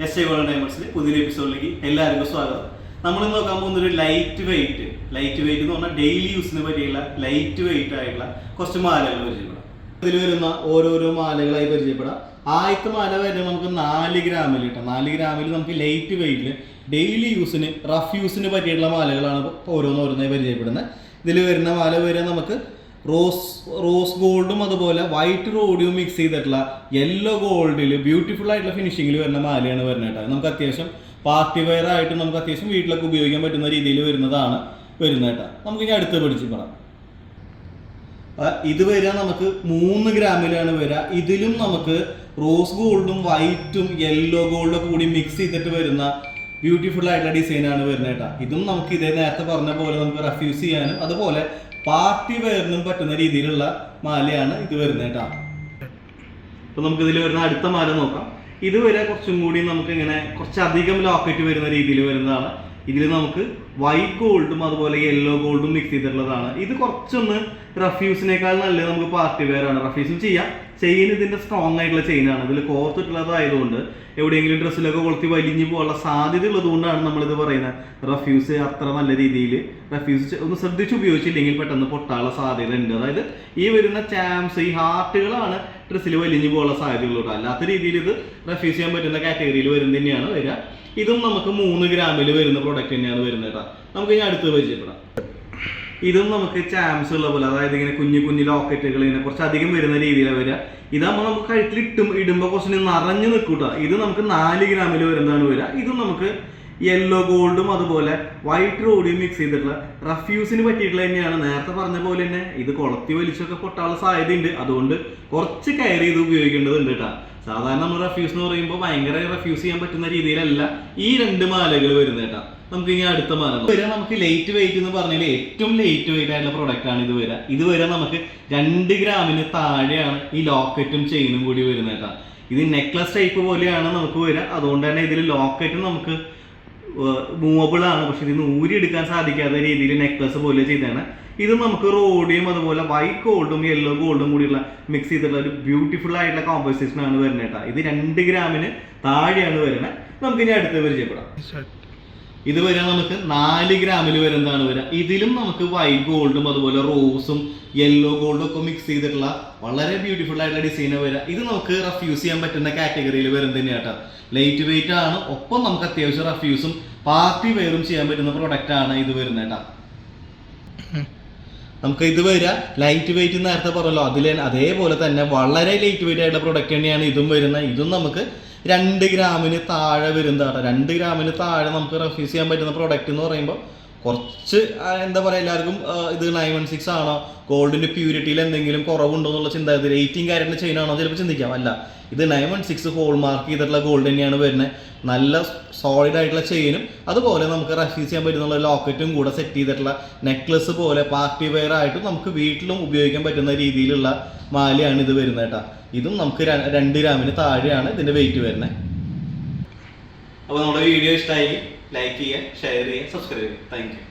S golden ഡയമണ്ട്സിലെ പുതിയൊരു എപ്പിസോഡിലേക്ക് എല്ലാവർക്കും സ്വാഗതം. നമ്മളിന്ന് നോക്കാൻ പോകുന്ന ഒരു ലൈറ്റ് വെയിറ്റ് എന്ന് പറഞ്ഞാൽ ഡെയിലി യൂസിന് പറ്റിയുള്ള ലൈറ്റ് വെയിറ്റ് ആയിട്ടുള്ള കുറച്ച് മാലകൾ പരിചയപ്പെടാം. ഇതിൽ വരുന്ന ഓരോരോ മാലകളായി പരിചയപ്പെടാം. ആദ്യത്തെ മാല വരുന്നത് നമുക്ക് 4 ഗ്രാമിൽ കിട്ടാം. 4 ഗ്രാമിൽ നമുക്ക് ലൈറ്റ് വെയിറ്റിൽ ഡെയിലി യൂസിന് റഫ് യൂസിന് പറ്റിയിട്ടുള്ള മാലകളാണ് ഓരോന്നോരോന്നായി പരിചയപ്പെടുന്നത്. ഇതിൽ വരുന്ന മാല വരെ നമുക്ക് റോസ് ഗോൾഡും അതുപോലെ വൈറ്റ് റോഡിയും മിക്സ് ചെയ്തിട്ടുള്ള യെല്ലോ ഗോൾഡിൽ ബ്യൂട്ടിഫുൾ ആയിട്ടുള്ള ഫിനിഷിങ്ങിൽ വരുന്ന മാലയാണ് വരുന്നത് കേട്ടോ. നമുക്ക് അത്യാവശ്യം പാർട്ടി വെയർ ആയിട്ട് നമുക്ക് അത്യാവശ്യം വീട്ടിലൊക്കെ ഉപയോഗിക്കാൻ പറ്റുന്ന രീതിയിൽ വരുന്നത് കേട്ടോ. നമുക്ക് ഇനി അടുത്ത് പഠിച്ചിപ്പെടാം. ഇത് വരിക നമുക്ക് 3 ഗ്രാമിലാണ് വരിക. ഇതിലും നമുക്ക് റോസ് ഗോൾഡും വൈറ്റും യെല്ലോ ഗോൾഡും ഒക്കെ കൂടി മിക്സ് ചെയ്തിട്ട് വരുന്ന ബ്യൂട്ടിഫുൾ ആയിട്ടുള്ള ഡിസൈനാണ് വരുന്നത് കേട്ടോ. ഇതും നമുക്ക് ഇതേ നേരത്തെ പറഞ്ഞ പോലെ നമുക്ക് റെഫ്യൂസ് ചെയ്യാനും അതുപോലെ പാർട്ടി വെയറിനും പറ്റുന്ന രീതിയിലുള്ള മാലയാണ് ഇത് വരുന്നത് കേട്ടോ. അപ്പൊ നമുക്ക് ഇതിൽ വരുന്ന അടുത്ത മാല നോക്കാം. ഇത് വരെ കുറച്ചും കൂടി നമുക്ക് ഇങ്ങനെ കുറച്ചധികം ലോക്കറ്റ് വരുന്ന രീതിയിൽ വരുന്നതാണ്. ഇതിൽ നമുക്ക് വൈറ്റ് ഗോൾഡും അതുപോലെ യെല്ലോ ഗോൾഡും മിക്സ് ചെയ്തിട്ടുള്ളതാണ്. ഇത് കുറച്ചൊന്ന് റഫ്യൂസിനേക്കാൾ നല്ലത് നമുക്ക് പാർട്ടി വെയർ ആണ്. റഫ്യൂസും ചെയ്യാം. ചെയിൻ ഇതിന്റെ സ്ട്രോങ് ആയിട്ടുള്ള ചെയിനാണ്. ഇതിൽ കോർത്തിട്ടുള്ളതായതുകൊണ്ട് എവിടെയെങ്കിലും ഡ്രസ്സിലൊക്കെ കൊളുത്തി വലിഞ്ഞു പോകാനുള്ള സാധ്യത ഉള്ളത് കൊണ്ടാണ് നമ്മളിത് പറയുന്നത്. റഫ്യൂസ് അത്ര നല്ല രീതിയിൽ റഫ്യൂസ് ഒന്ന് ശ്രദ്ധിച്ച് ഉപയോഗിച്ചില്ലെങ്കിൽ പെട്ടെന്ന് പൊട്ടാനുള്ള സാധ്യത ഉണ്ട്. അതായത് ഈ വരുന്ന ചാംസ് ഈ ഹാർട്ടുകളാണ് ഡ്രസ്സിൽ വലിഞ്ഞു പോകാനുള്ള സാധ്യതയുള്ളൂ. അല്ലാത്ത രീതിയിൽ ഇത് റഫ്യൂസ് ചെയ്യാൻ പറ്റുന്ന കാറ്റഗറിയിൽ വരുന്ന തന്നെയാണ് വരിക. ഇതും നമുക്ക് 3 ഗ്രാമിൽ വരുന്ന പ്രോഡക്റ്റ് തന്നെയാണ് വരുന്നത് കേട്ടോ. നമുക്ക് ഇനി അടുത്ത് പരിചയപ്പെടാം. ഇതും നമുക്ക് ചാംസ് ഉള്ള പോലെ, അതായത് ഇങ്ങനെ കുഞ്ഞു ലോക്കറ്റുകൾ ഇങ്ങനെ കുറച്ചധികം വരുന്ന രീതിയിലാണ് വരിക. ഇതാകുമ്പോൾ നമുക്ക് കഴുത്തിൽ ഇടുമ്പോൾ കുറച്ച് നിറഞ്ഞു നിൽക്കൂട്ടോ. ഇത് നമുക്ക് 4 ഗ്രാമിൽ വരുന്നതാണ് വരിക. ഇതും നമുക്ക് യെല്ലോ ഗോൾഡും അതുപോലെ വൈറ്റ് റോഡിയും മിക്സ് ചെയ്തിട്ടുള്ള റഫ്യൂസിന് പറ്റിയിട്ടുള്ള തന്നെയാണ്. നേരത്തെ പറഞ്ഞ പോലെ തന്നെ ഇത് കൊളത്തി വലിച്ചൊക്കെ പൊട്ടാനുള്ള സാധ്യതയുണ്ട്. അതുകൊണ്ട് കുറച്ച് കെയർ ചെയ്ത് ഉപയോഗിക്കേണ്ടതുണ്ട് കേട്ടോ. സാധാരണ നമ്മൾ റഫ്യൂസ് എന്ന് പറയുമ്പോൾ ഭയങ്കര റഫ്യൂസ് ചെയ്യാൻ പറ്റുന്ന രീതിയിലല്ല ഈ 2 മാലകൾ വരുന്നത് കേട്ടോ. നമുക്ക് ഇനി അടുത്ത മാല വരിക. നമുക്ക് ലൈറ്റ് വെയിറ്റ് എന്ന് പറഞ്ഞാൽ ഏറ്റവും ലൈറ്റ് വെയിറ്റ് ആയിട്ടുള്ള പ്രൊഡക്റ്റ് ആണ് ഇത് വരിക. ഇത് വരെ നമുക്ക് 2 ഗ്രാമിന് താഴെയാണ് ഈ ലോക്കറ്റും ചെയിനും കൂടി വരുന്നത് കേട്ടോ. ഇത് നെക്ലസ് ടൈപ്പ് പോലെയാണ് നമുക്ക് വരിക. അതുകൊണ്ട് തന്നെ ഇതിൽ ലോക്കറ്റും നമുക്ക് മൂവബിൾ ആണ്. പക്ഷെ ഇതിന് ഊരിയെടുക്കാൻ സാധിക്കാത്ത രീതിയിൽ നെക്ലസ് പോലെ ചെയ്തതാണ്. ഇത് നമുക്ക് റോഡിയും അതുപോലെ വൈറ്റ് ഗോൾഡും യെല്ലോ ഗോൾഡും കൂടിയുള്ള മിക്സ് ചെയ്തിട്ടുള്ള ഒരു ബ്യൂട്ടിഫുൾ ആയിട്ടുള്ള കോമ്പോസിഷൻ ആണ് വരുന്നത് കേട്ടോ. ഇത് 2 ഗ്രാമിന് താഴെയാണ് വരുന്നത്. നമുക്ക് ഇനി അടുത്ത് പരിചയപ്പെടാം. ഇത് വരെ നമുക്ക് 4 ഗ്രാമിൽ വരുന്നതാണ് വരിക. ഇതിലും നമുക്ക് വൈറ്റ് ഗോൾഡും അതുപോലെ റോസും യെല്ലോ ഗോൾഡും ഒക്കെ മിക്സ് ചെയ്തിട്ടുള്ള വളരെ ബ്യൂട്ടിഫുൾ ആയിട്ടുള്ള ഡിസൈൻ വരിക. ഇത് നമുക്ക് റഫ്യൂസ് ചെയ്യാൻ പറ്റുന്ന കാറ്റഗറിയിൽ വരുന്നത് തന്നെയാണ് കേട്ടോ. ലൈറ്റ് വെയിറ്റ് ആണ്, ഒപ്പം നമുക്ക് അത്യാവശ്യം റഫ്യൂസും പാർട്ടി വെയറും ചെയ്യാൻ പറ്റുന്ന പ്രൊഡക്റ്റ് ആണ് ഇത് വരുന്നത് കേട്ടോ. നമുക്ക് ഇത് വരിക ലൈറ്റ് വെയിറ്റ് നേരത്തെ പറഞ്ഞല്ലോ, അതേപോലെ തന്നെ വളരെ ലൈറ്റ് വെയിറ്റ് ആയിട്ടുള്ള പ്രൊഡക്റ്റ് തന്നെയാണ് ഇതും വരുന്നത്. ഇതും നമുക്ക് 2 ഗ്രാമിന് താഴെ വരുന്നതാണ്. 2 ഗ്രാമിന് താഴെ നമുക്ക് റഫ്യൂസ് ചെയ്യാൻ പറ്റുന്ന പ്രൊഡക്റ്റ് എന്ന് പറയുമ്പോൾ കുറച്ച് എന്താ പറയുക, എല്ലാവർക്കും ഇത് 916 ആണോ, ഗോൾഡിന്റെ പ്യൂരിറ്റിയിൽ എന്തെങ്കിലും കുറവുണ്ടോ എന്നുള്ള ചിന്താഗതി, 18 കാരറ്റിന്റെ ചെയിൻ ആണോ ചിലപ്പോൾ ചിന്തിക്കാം. അല്ല, ഇത് 916 ഹോൾ മാർക്ക് ചെയ്തിട്ടുള്ള ഗോൾഡ് തന്നെയാണ് വരുന്നത്. നല്ല സോളിഡ് ആയിട്ടുള്ള ചെയിനും അതുപോലെ നമുക്ക് റഫ്യൂസ് ചെയ്യാൻ പറ്റുന്ന ലോക്കറ്റും കൂടെ സെറ്റ് ചെയ്തിട്ടുള്ള നെക്ലസ് പോലെ പാർട്ടി വെയർ ആയിട്ടും നമുക്ക് വീട്ടിലും ഉപയോഗിക്കാൻ പറ്റുന്ന രീതിയിലുള്ള മാലയാണ് ഇത് വരുന്നത് കേട്ടോ. ഇതും നമുക്ക് 2 ഗ്രാമിന് താഴെയാണ് ഇതിന്റെ വെയിറ്റ് വരുന്നത്. അപ്പോൾ നമ്മുടെ വീഡിയോ ഇഷ്ടമായി ലൈക്ക് ചെയ്യുക, ഷെയർ ചെയ്യുക, സബ്സ്ക്രൈബ് ചെയ്യുക. Thank you.